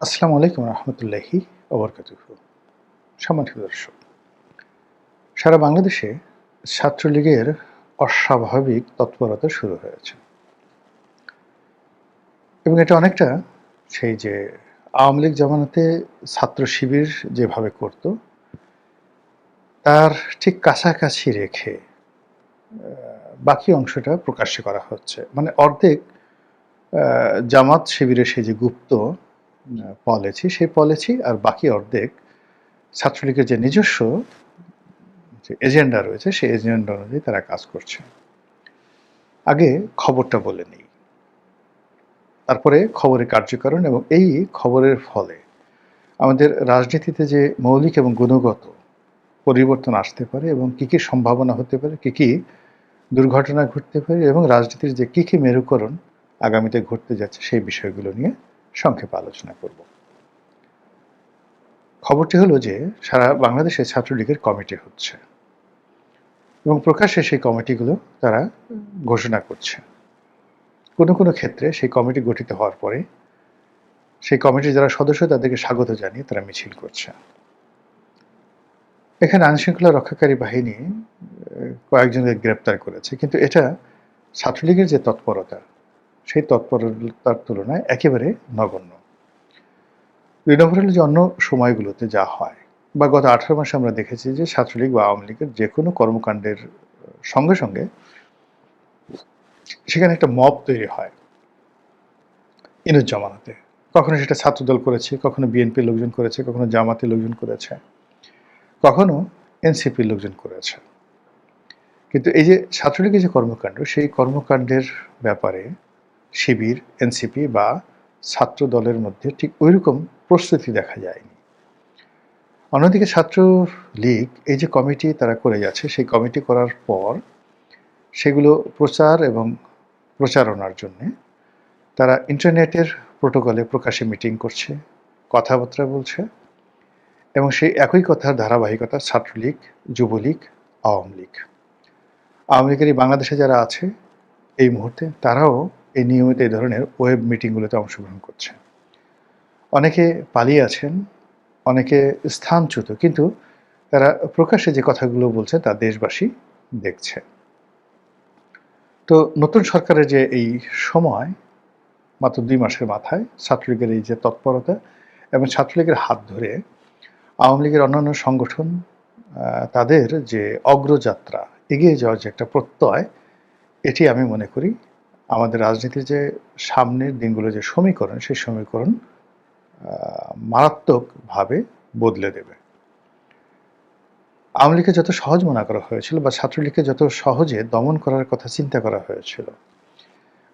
আসসালামু আলাইকুম রহমতুল্লাহি ওবরকাতুহু। সম্মানিত দর্শক, সারা বাংলাদেশে ছাত্রলীগের অস্বাভাবিক তৎপরতা শুরু হয়েছে এবং এটা অনেকটা সেই যে আওয়ামী লীগ জামানাতে ছাত্র শিবির যেভাবে করত তার ঠিক কাছাকাছি রেখে বাকি অংশটা প্রকাশ্যে করা হচ্ছে। মানে অর্ধেক জামাত শিবিরের সেই যে গুপ্ত পলিসি সেই পলিসি আর বাকি অর্ধেক ছাত্রলীগের যে নিজস্ব যে এজেন্ডা রয়েছে সেই এজেন্ডা অনুযায়ী তারা কাজ করছে। আগে খবরটা বলে নিই, তারপরে খবরের কার্যকারণ এবং এই খবরের ফলে আমাদের রাজনীতিতে যে মৌলিক এবং গুণগত পরিবর্তন আসতে পারে এবং কী কী সম্ভাবনা হতে পারে, কী কী দুর্ঘটনা ঘটতে পারে এবং রাজনীতির যে কী কী মেরুকরণ আগামীতে ঘটতে যাচ্ছে সেই বিষয়গুলো নিয়ে সংক্ষেপে আলোচনা করব। খবরটি হলো যে সারা বাংলাদেশে ছাত্রলীগের কমিটি হচ্ছে এবং প্রকাশ্যে সেই কমিটিগুলো তারা ঘোষণা করছে। কোনো কোনো ক্ষেত্রে সেই কমিটি গঠিত হওয়ার পরে সেই কমিটির যারা সদস্য তাদেরকে স্বাগত জানিয়ে তারা মিছিল করছে। এখানে আইনশৃঙ্খলা রক্ষাকারী বাহিনী কয়েকজনকে গ্রেপ্তার করেছে, কিন্তু এটা ছাত্রলীগের যে তৎপরতা সেই তৎপরতার তুলনায় একেবারে নগণ্য। ২ নম্বর হলো যে অন্য সময়গুলোতে যা হয় বা গত ১৮ মাসে আমরা দেখেছি যে ছাত্রলীগ বা আওয়ামী লীগের যে কোনো কর্মকাণ্ডের সঙ্গে সঙ্গে সেখানে একটা মব তৈরি হয় ইনুস জামানাতে। কখনো সেটা ছাত্রদল করেছে, কখনো বিএনপির লোকজন করেছে, কখনো জামাতের লোকজন করেছে, কখনো এনসিপির লোকজন করেছে। কিন্তু এই যে ছাত্রলীগের যে কর্মকাণ্ড সেই কর্মকাণ্ডের ব্যাপারে শিবির, এনসিপি বা ছাত্র দলের মধ্যে ঠিক ওইরকম প্রস্তুতি দেখা যায়নি। অন্যদিকে ছাত্রলীগ এই যে কমিটি তারা করে যাচ্ছে সেই কমিটি করার পর সেগুলো প্রচার এবং প্রচারণার জন্যে তারা ইন্টারনেটের প্রোটোকলে প্রকাশ্যে মিটিং করছে, কথাবার্তা বলছে এবং সেই একই কথার ধারাবাহিকতা ছাত্রলীগ, যুবলীগ, আওয়ামী লীগ। আওয়ামী লীগের এই বাংলাদেশে যারা আছে এই মুহূর্তে তারাও এই নিয়মিত এই ধরনের ওয়েব মিটিংগুলোতে অংশগ্রহণ করছে। অনেকে পালিয়ে আছেন, অনেকে স্থানচ্যুত, কিন্তু তারা প্রকাশ্যে যে কথাগুলো বলছে তা দেশবাসী দেখছে। তো নতুন সরকারের যে এই সময় মাত্র ২ মাসের মাথায় ছাত্রলীগের এই যে তৎপরতা এবং ছাত্রলীগের হাত ধরে আওয়ামী লীগের অন্যান্য সংগঠন তাদের যে অগ্রযাত্রা, এগিয়ে যাওয়ার যে একটা প্রত্যয়, এটি আমি মনে করি আমাদের রাজনীতির যে সামনের দিনগুলো যে সমীকরণ সেই সমীকরণ মারাত্মকভাবে বদলে দেবে। আওয়ামী লীগকে যত সহজ মনে করা হয়েছিল বা ছাত্রলীগকে যত সহজে দমন করার কথা চিন্তা করা হয়েছিল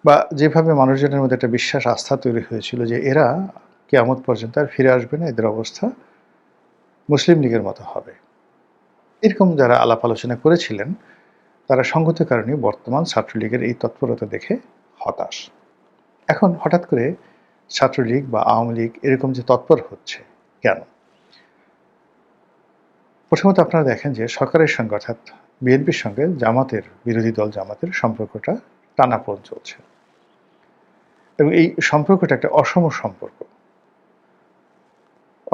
বা যেভাবে মানুষজনের মধ্যে একটা বিশ্বাস আস্থা তৈরি হয়েছিল যে এরা কিয়ামত পর্যন্ত আর ফিরে আসবে না, এদের অবস্থা মুসলিম লীগের মতো হবে, এরকম যারা আলাপ আলোচনা করেছিলেন তারা সঙ্গত কারণে বর্তমান ছাত্রলীগের এই তৎপরতা দেখে হতাশ। এখন হঠাৎ করে ছাত্রলীগ বা আওয়ামী লীগ এরকম যে তৎপর হচ্ছে কেন? প্রথমত আপনারা দেখেন যে সরকারের সঙ্গে অর্থাৎ বিএনপির সঙ্গে জামাতের, বিরোধী দল জামাতের সম্পর্কটা টানাপোড়েন চলছে এবং এই সম্পর্কটা একটা অসম সম্পর্ক।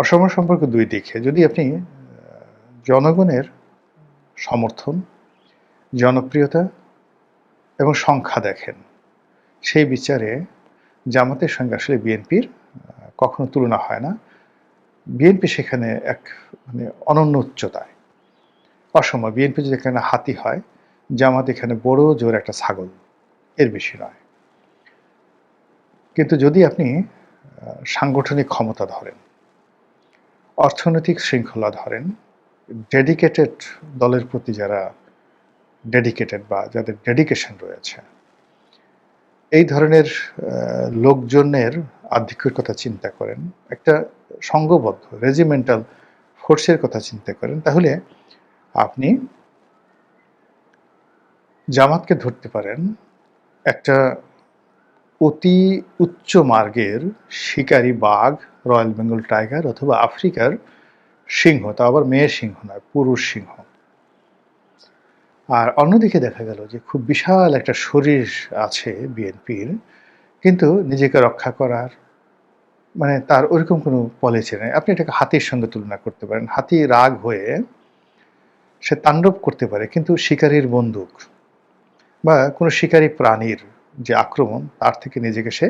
অসম সম্পর্ক দুই দিকে। যদি আপনি জনগণের সমর্থন, জনপ্রিয়তা এবং সংখ্যা দেখেন, সেই বিচারে জামাতের সঙ্গে আসলে বিএনপির কখনো তুলনা হয় না। বিএনপি সেখানে এক মানে অনন্য উচ্চতায়, অসম। বিএনপি যদি এখানে হাতি হয়, জামাত এখানে বড় জোর একটা ছাগল, এর বেশি নয়। কিন্তু যদি আপনি সাংগঠনিক ক্ষমতা ধরেন, অর্থনৈতিক শৃঙ্খলা ধরেন, ডেডিকেটেড দলের প্রতি যারা ডেডিকেটেড বা যাদের ডেডিকেশন রয়েছে, এই ধরনের লোকজনের আধিক্যের কথা চিন্তা করেন, একটা সংঘবদ্ধ রেজিমেন্টাল ফোর্সের কথা চিন্তা করেন, তাহলে আপনি জামাতকে ধরতে পারেন একটা অতি উচ্চ মার্গের শিকারী বাঘ, রয়্যাল বেঙ্গল টাইগার অথবা আফ্রিকার সিংহ, তা আবার মেয়ের সিংহ নয়, পুরুষ সিংহ। আর অন্যদিকে দেখা গেল যে খুব বিশাল একটা শরীর আছে বিএনপির, কিন্তু নিজেকে রক্ষা করার, মানে তার ওইরকম কোনো পলিসি নেই। আপনি এটাকে হাতির সঙ্গে তুলনা করতে পারেন। হাতি রাগ হয়ে সে তাণ্ডব করতে পারে, কিন্তু শিকারীর বন্দুক বা কোনো শিকারী প্রাণীর যে আক্রমণ, তার থেকে নিজেকে সে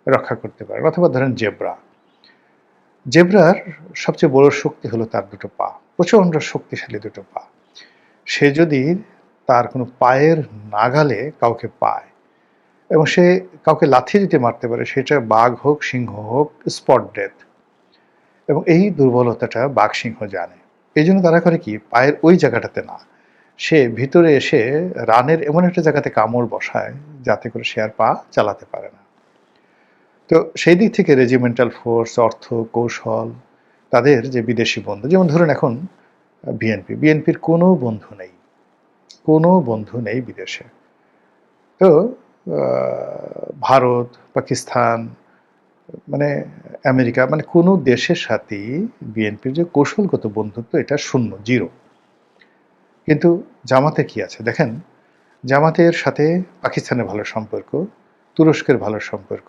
রক্ষা করতে পারে। অথবা ধরেন জেব্রা। জেব্রার সবচেয়ে বড় শক্তি হলো তার দুটো পা, প্রচণ্ড শক্তিশালী দুটো পা। সে যদি তার কোনো পায়ের নাগালে কাউকে পায় এবং সে কাউকে লাথি দিতে মারতে পারে, সেটা বাঘ হোক, সিংহ হোক, স্পট ডেথ। এবং এই দুর্বলতাটা বাঘ সিংহ জানে। এই জন্য তারা করে কি, পায়ের ওই জায়গাটাতে না, সে ভিতরে এসে রানের এমন একটা জায়গাতে কামড় বসায় যাতে করে সে আর পা চালাতে পারে না। তো সেই দিক থেকে রেজিমেন্টাল ফোর্স, অর্থ, কৌশল, তাদের যে বিদেশি বন্ধু, যেমন ধরুন এখন বিএনপির কোনো বন্ধু নেই, কোনো বন্ধু নেই বিদেশে। তো ভারত, পাকিস্তান, মানে আমেরিকা, মানে কোনো দেশের সাথেই বিএনপির যে কৌশলগত বন্ধুত্ব, এটা শূন্য, জিরো। কিন্তু জামাতে কি আছে দেখেন, জামাতের সাথে পাকিস্তানের ভালো সম্পর্ক, তুরস্কের ভালো সম্পর্ক,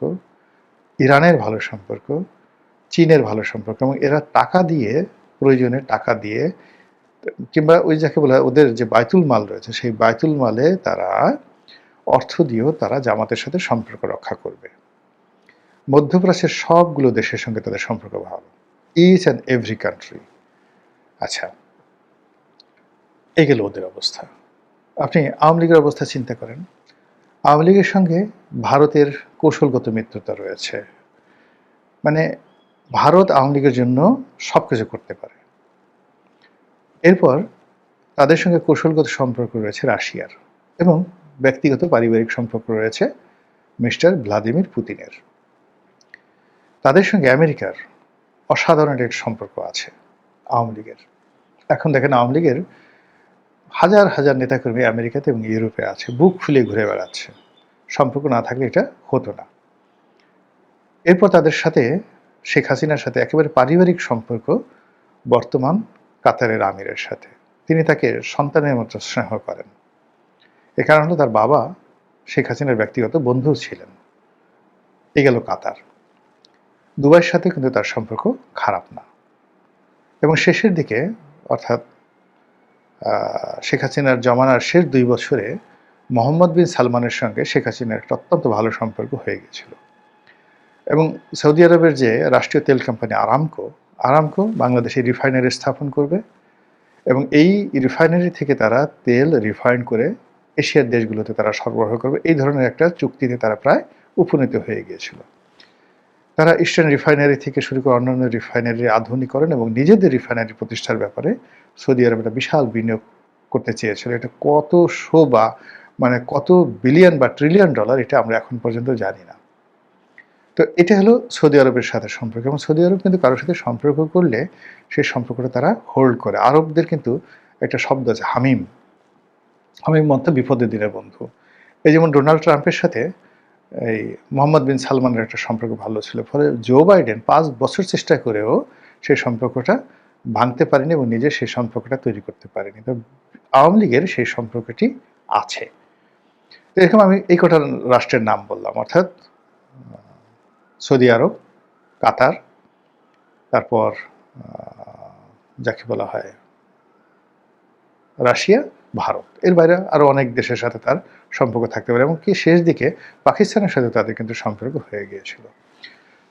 ইরানের ভালো সম্পর্ক, চীনের ভালো সম্পর্ক, এবং এরা টাকা দিয়ে, প্রয়োজনে টাকা দিয়ে, কিংবা ওই যাকে বলা হয় ওদের যে বায়তুল মাল রয়েছে, সেই বায়তুল মালে তারা অর্থ দিয়েও তারা জামাতের সাথে সম্পর্ক রক্ষা করবে। মধ্যপ্রাচ্যের সবগুলো দেশের সঙ্গে তাদের সম্পর্ক ভালো, ইচ অ্যান্ড এভরি কান্ট্রি। আচ্ছা, এই গেল ওদের অবস্থা। আপনি আওয়ামী লীগের অবস্থা চিন্তা করেন। আওয়ামী লীগের সঙ্গে ভারতের কৌশলগত মিত্রতা রয়েছে। মানে ভারত আওয়ামী লীগের জন্য সব কিছু করতে পারে। এরপর তাদের সঙ্গে কৌশলগত সম্পর্ক রয়েছে রাশিয়ার, এবং ব্যক্তিগত পারিবারিক সম্পর্ক রয়েছে মিস্টার ভ্লাদিমির পুতিনের। তাদের সঙ্গে আমেরিকার অসাধারণ একটা সম্পর্ক আছে আওয়ামী লীগের। এখন দেখেন, আওয়ামী লীগের হাজার হাজার নেতাকর্মী আমেরিকাতে এবং ইউরোপে আছে, বুক ফুলিয়ে ঘুরে বেড়াচ্ছে। সম্পর্ক না থাকলে এটা হতো না। এরপর তাদের সাথে, শেখ হাসিনার সাথে একেবারে পারিবারিক সম্পর্ক বর্তমান কাতারের আমিরের সাথে। তিনি তাকে সন্তানের মতো স্নেহ করেন। এ কারণ হলো তার বাবা শেখ হাসিনার ব্যক্তিগত বন্ধু ছিলেন। এ গেল কাতার। দুবাইয়ের সাথে কিন্তু তার সম্পর্ক খারাপ না। এবং শেষের দিকে, অর্থাৎ শেখ হাসিনার জমানার শেষ 2 বছরে মোহাম্মদ বিন সালমানের সঙ্গে শেখ হাসিনার একটা অত্যন্ত ভালো সম্পর্ক হয়ে গেছিল। এবং সৌদি আরবের যে রাষ্ট্রীয় তেল কোম্পানি আরামকো বাংলাদেশে রিফাইনারি স্থাপন করবে, এবং এই রিফাইনারি থেকে তারা তেল রিফাইন করে এশিয়ার দেশগুলোতে তারা সরবরাহ করবে। এই ধরনের একটা চুক্তিতে তারা প্রায় উপনীত হয়ে গিয়েছিল। তারা ইস্টার্ন রিফাইনারি থেকে শুরু করে অন্যান্য রিফাইনারি আধুনিকরণ এবং নিজেদের রিফাইনারি প্রতিষ্ঠার ব্যাপারে সৌদি আরব একটা বিশাল বিনিয়োগ করতে চেয়েছিল। এটা কতশো বা মানে কত বিলিয়ন বা ট্রিলিয়ন ডলার, এটা আমরা এখন পর্যন্ত জানি না। তো এটা হলো সৌদি আরবের সাথে সম্পর্ক। এবং সৌদি আরব কিন্তু কারোর সাথে সম্পর্ক করলে সেই সম্পর্কটা তারা হোল্ড করে। আরবদের কিন্তু একটা শব্দ আছে, হামিম। হামিম মতো বিপদের দিনের বন্ধু। এই যেমন ডোনাল্ড ট্রাম্পের সাথে এই মোহাম্মদ বিন সালমানের একটা সম্পর্ক ভালো ছিল, ফলে জো বাইডেন 5 বছর চেষ্টা করেও সেই সম্পর্কটা ভাঙতে পারেনি এবং নিজে সেই সম্পর্কটা তৈরি করতে পারেনি। তো আওয়ামী লীগের সেই সম্পর্কটি আছে। তো এরকম আমি এই কটা রাষ্ট্রের নাম বললাম, অর্থাৎ সৌদি আরব, কাতার, তারপর যাকে বলা হয় রাশিয়া, ভারত। এর বাইরে আরও অনেক দেশের সাথে তার সম্পর্ক থাকতে পারে, এমনকি শেষ দিকে পাকিস্তানের সাথে তাদের কিন্তু সম্পর্ক হয়ে গিয়েছিল।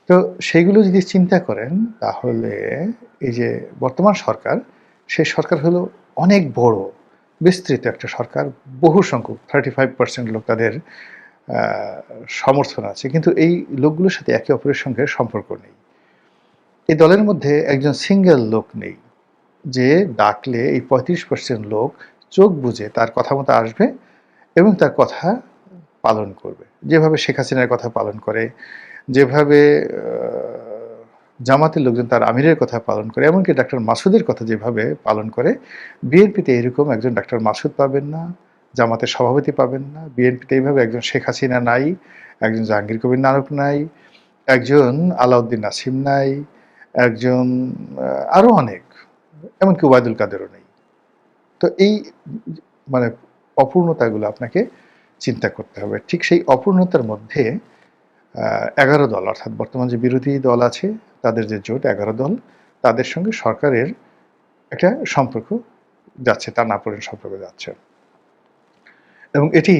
তো সেইগুলো যদি চিন্তা করেন, তাহলে এই যে বর্তমান সরকার, সেই সরকার হলো অনেক বড় বিস্তৃত একটা সরকার। বহু সংখ্যক 35% লোক তাদের সমর্থন আছে, কিন্তু এই লোকগুলোর সাথে একে অপরের সঙ্গে সম্পর্ক নেই। এই দলের মধ্যে একজন সিঙ্গেল লোক নেই যে ডাকলে এই 35% লোক চোখ বুজে তার কথা মতো আসবে এবং তার কথা পালন করবে। যেভাবে শেখ হাসিনার কথা পালন করে, যেভাবে জামাতের লোকজন তার আমিরের কথা পালন করে, এমনকি ডাক্তার মাসুদের কথা যেভাবে পালন করে, বিএনপিতে এরকম একজন ডাক্তার মাসুদ পাবেন না, জামাতের সভাপতি পাবেন না। বিএনপিতে এইভাবে একজন শেখ হাসিনা নাই, একজন জাহাঙ্গীর কবির নানক নাই, একজন আলাউদ্দিন নাসিম নাই, একজন আরও অনেক, এমনকি ওবায়দুল কাদেরও নেই। তো এই মানে অপূর্ণতাগুলো আপনাকে চিন্তা করতে হবে। ঠিক সেই অপূর্ণতার মধ্যে 11 দল, অর্থাৎ বর্তমান যে বিরোধী দল আছে তাদের যে জোট 11 দল, তাদের সঙ্গে সরকারের একটা সম্পর্ক যাচ্ছে, টানাপোড়েন সম্পর্ক যাচ্ছে। এবং এটি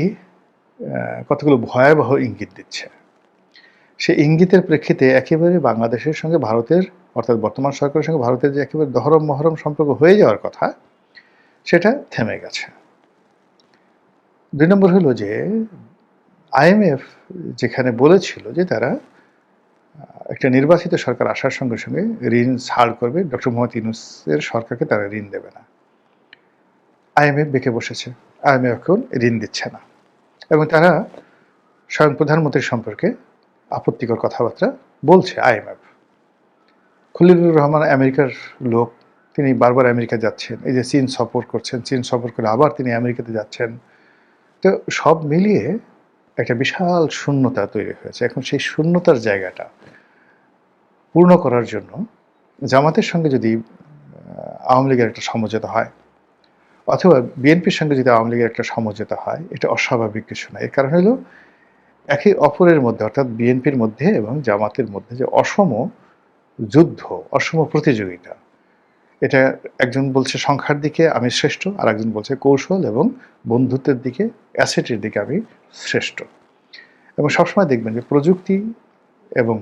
কতগুলো ভয়াবহ ইঙ্গিত দিচ্ছে। সেই ইঙ্গিতের প্রেক্ষিতে একেবারে বাংলাদেশের সঙ্গে ভারতের, অর্থাৎ বর্তমান সরকারের সঙ্গে ভারতের যে একেবারে দহরম মহরম সম্পর্ক হয়ে যাওয়ার কথা, সেটা থেমে গেছে। 2 নম্বর হলো যে IMF যেখানে বলেছিল যে তারা একটা নির্বাচিত সরকার আসার সঙ্গে সঙ্গে ঋণ ছাড় করবে, ডক্টর মোহাম্মদ ইউনূসের সরকারকে তারা ঋণ দেবে না। IMF বেঁকে বসেছে, IMF এখন ঋণ দিচ্ছে না, এবং তারা স্বয়ং প্রধানমন্ত্রীর সম্পর্কে আপত্তিকর কথাবার্তা বলছে। IMF, খলিলুর রহমান আমেরিকার লোক, তিনি বারবার আমেরিকা যাচ্ছেন, এই যে চীন সফর করছেন, চীন সফর করে আবার তিনি আমেরিকাতে যাচ্ছেন। তো সব মিলিয়ে একটা বিশাল শূন্যতা তৈরি হয়েছে। এখন সেই শূন্যতার জায়গাটা পূর্ণ করার জন্য জামাতের সঙ্গে যদি আওয়ামী লীগের একটা সমঝোতা হয়, অথবা বিএনপির সঙ্গে যদি আওয়ামী লীগের একটা সমঝোতা হয়, এটা অস্বাভাবিক কিছু না। এর কারণ হলো একে অপরের মধ্যে, অর্থাৎ বিএনপির মধ্যে এবং জামাতের মধ্যে যে অসম যুদ্ধ, অসম প্রতিযোগিতা, এটা একজন বলছে সংখ্যার দিকে আমি শ্রেষ্ঠ, আর একজন বলছে কৌশল এবং বন্ধুত্বের দিকে, অ্যাসেটের দিকে আমি শ্রেষ্ঠ। এবং সবসময় দেখবেন যে প্রযুক্তি এবং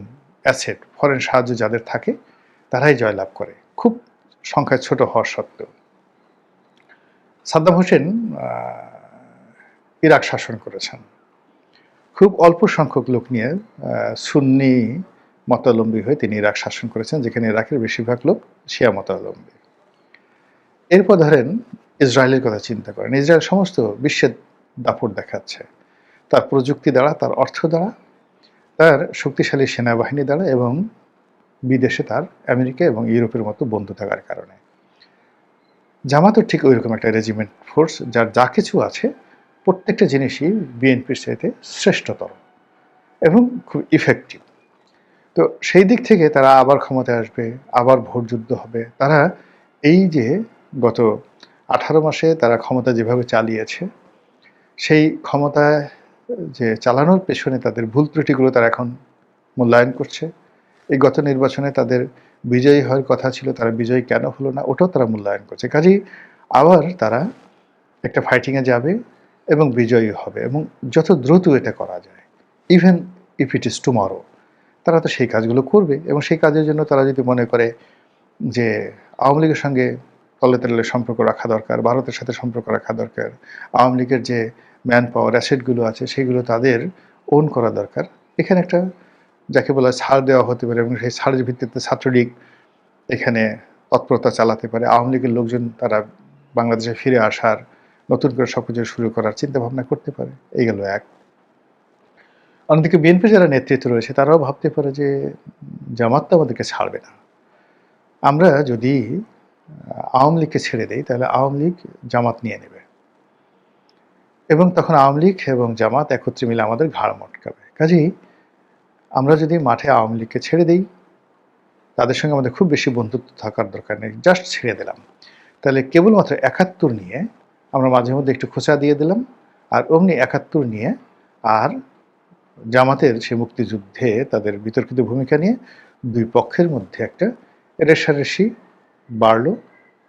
অ্যাসেট, ফরেন সাহায্য যাদের থাকে তারাই জয়লাভ করে, খুব সংখ্যায় ছোট হওয়ার সত্ত্বেও। সাদ্দাম হোসেন ইরাক শাসন করেছেন, খুব অল্প সংখ্যক লোক নিয়ে সুন্নি মতাবলম্বী হয়ে তিনি ইরাক শাসন করেছেন, যেখানে ইরাকের বেশিরভাগ লোক শিয়া মতাবলম্বী। এরপর ধরেন ইসরায়েলের কথা চিন্তা করেন, ইসরায়েল সমস্ত বিশ্বের দাপট দেখাচ্ছে, তার প্রযুক্তি দ্বারা, তার অর্থ দ্বারা, তার শক্তিশালী সেনাবাহিনী দ্বারা, এবং বিদেশে তার আমেরিকা এবং ইউরোপের মতো বন্ধু থাকার কারণে। জামাতও ঠিক ওই রকম একটা রেজিমেন্ট ফোর্স, যার যা কিছু আছে প্রত্যেকটা জিনিসই বিএনপির চাইতে শ্রেষ্ঠতর এবং খুব ইফেক্টিভ। তো সেই দিক থেকে তারা আবার ক্ষমতায় আসবে, আবার ভোট যুদ্ধ হবে। তারা এই যে গত 18 মাসে তারা ক্ষমতা যেভাবে চালিয়েছে, সেই ক্ষমতায় যে চালানোর পেছনে তাদের ভুল ত্রুটিগুলো তারা এখন মূল্যায়ন করছে। এই গত নির্বাচনে তাদের বিজয়ী হওয়ার কথা ছিল, তারা বিজয়ী কেন হলো না, ওটাও তারা মূল্যায়ন করছে। কাজেই আবার তারা একটা ফাইটিংয়ে যাবে এবং বিজয়ী হবে, এবং যত দ্রুত এটা করা যায়, even if it is tomorrow, তারা তো সেই কাজগুলো করবে। এবং সেই কাজের জন্য তারা যদি মনে করে যে আওয়ামী লীগের সঙ্গে তলে তলে সম্পর্ক রাখা দরকার, ভারতের সাথে সম্পর্ক রাখা দরকার, আওয়ামী লীগের যে ম্যান পাওয়ার অ্যাসেটগুলো আছে সেগুলো তাদের ওন করা দরকার, এখানে একটা যাকে বলা ছাড় দেওয়া হতে পারে, এবং সেই ছাড়ের ভিত্তিতে ছাত্রলীগ এখানে তৎপরতা চালাতে পারে, আওয়ামী লীগের লোকজন তারা বাংলাদেশে ফিরে আসার, নতুন করে সব কিছু শুরু করার চিন্তা ভাবনা করতে পারে। এই গেল এক। অন্যদিকে বিএনপির যারা নেতৃত্ব রয়েছে তারাও ভাবতে পারে যে জামাত তো আমাদেরকে ছাড়বে না, আমরা যদি আওয়ামী লীগকে ছেড়ে দেই তাহলে আওয়ামী লীগ জামাত নিয়ে নেবে, এবং তখন আওয়ামী লীগ এবং জামাত একত্রে মিলে আমাদের ঘাড় মটকাবে। কাজেই আমরা যদি মাঠে আওয়ামী লীগকে ছেড়ে দিই, তাদের সঙ্গে আমাদের খুব বেশি বন্ধুত্ব থাকার দরকার নেই, জাস্ট ছেড়ে দিলাম, তাহলে কেবলমাত্র 71 নিয়ে আমরা মাঝে মধ্যে একটু খোঁচা দিয়ে দিলাম, আর অমনি 71 নিয়ে আর জামাতের সে মুক্তিযুদ্ধে তাদের বিতর্কিত ভূমিকা নিয়ে দুই পক্ষের মধ্যে একটা রেষারেষি বাড়লো,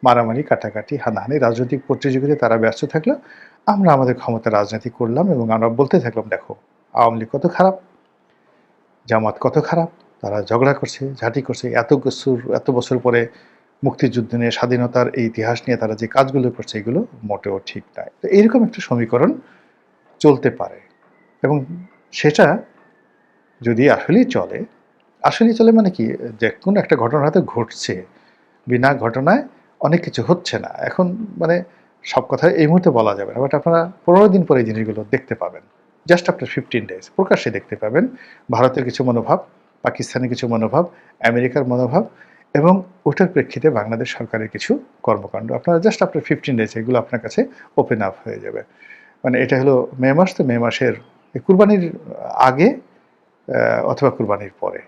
মারামারি, কাটাকাটি, হানাহানি, রাজনৈতিক প্রতিযোগিতায় তারা ব্যস্ত থাকলো, আমরা আমাদের ক্ষমতা রাজনীতি করলাম, এবং আমরা বলতে থাকলাম দেখো আওয়ামী লীগ কত খারাপ, জামাত কত খারাপ, তারা ঝগড়া করছে, ঝাঁটি করছে, এত বছর পরে মুক্তিযুদ্ধ নিয়ে, স্বাধীনতার এই ইতিহাস নিয়ে তারা যে কাজগুলো করছে এগুলো মোটেও ঠিক নয়। তো এইরকম একটা সমীকরণ চলতে পারে, এবং সেটা যদি আসলেই চলে মানে কি, যে কোনো একটা ঘটনা হয়তো ঘটছে, বিনা ঘটনায় অনেক কিছু হচ্ছে না। এখন মানে সব কথা এই মুহূর্তে বলা যাবে না, বাট আপনারা 15 দিন পরে এই জিনিসগুলো দেখতে পাবেন, জাস্ট আফটার 15 days প্রকাশ্যে দেখতে পাবেন ভারতের কিছু মনোভাব, পাকিস্তানের কিছু মনোভাব, আমেরিকার মনোভাব, এবং ওটার প্রেক্ষিতে বাংলাদেশ সরকারের কিছু কর্মকাণ্ড। আপনারা জাস্ট আফটার 15 days এগুলো আপনার কাছে ওপেন আপ হয়ে যাবে। মানে এটা হলো মে মাস, তো মে মাসের কুরবানির আগে অথবা কুরবানির পরে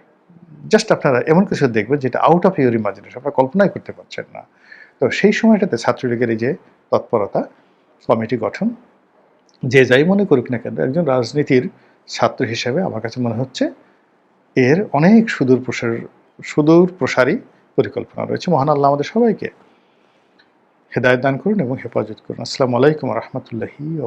জাস্ট আপনারা এমন কিছু দেখবেন যেটা আউট অফ ইউর ইমাজিনেশন, আপনারা কল্পনাই করতে পারছেন না। তো সেই সময়টাতে ছাত্রলীগের এই যে তৎপরতা, কমিটি গঠন, যে যাই মনে করুক না কেন, একজন রাজনীতির ছাত্র হিসেবে আমার কাছে মনে হচ্ছে এর অনেক সুদূর প্রসারী পরিকল্পনা রয়েছে। মহান আল্লাহ আমাদের সবাইকে হেদায়েত দান করুন এবং হেফাজত করুন। আসসালামু আলাইকুম ওয়া রাহমাতুল্লাহি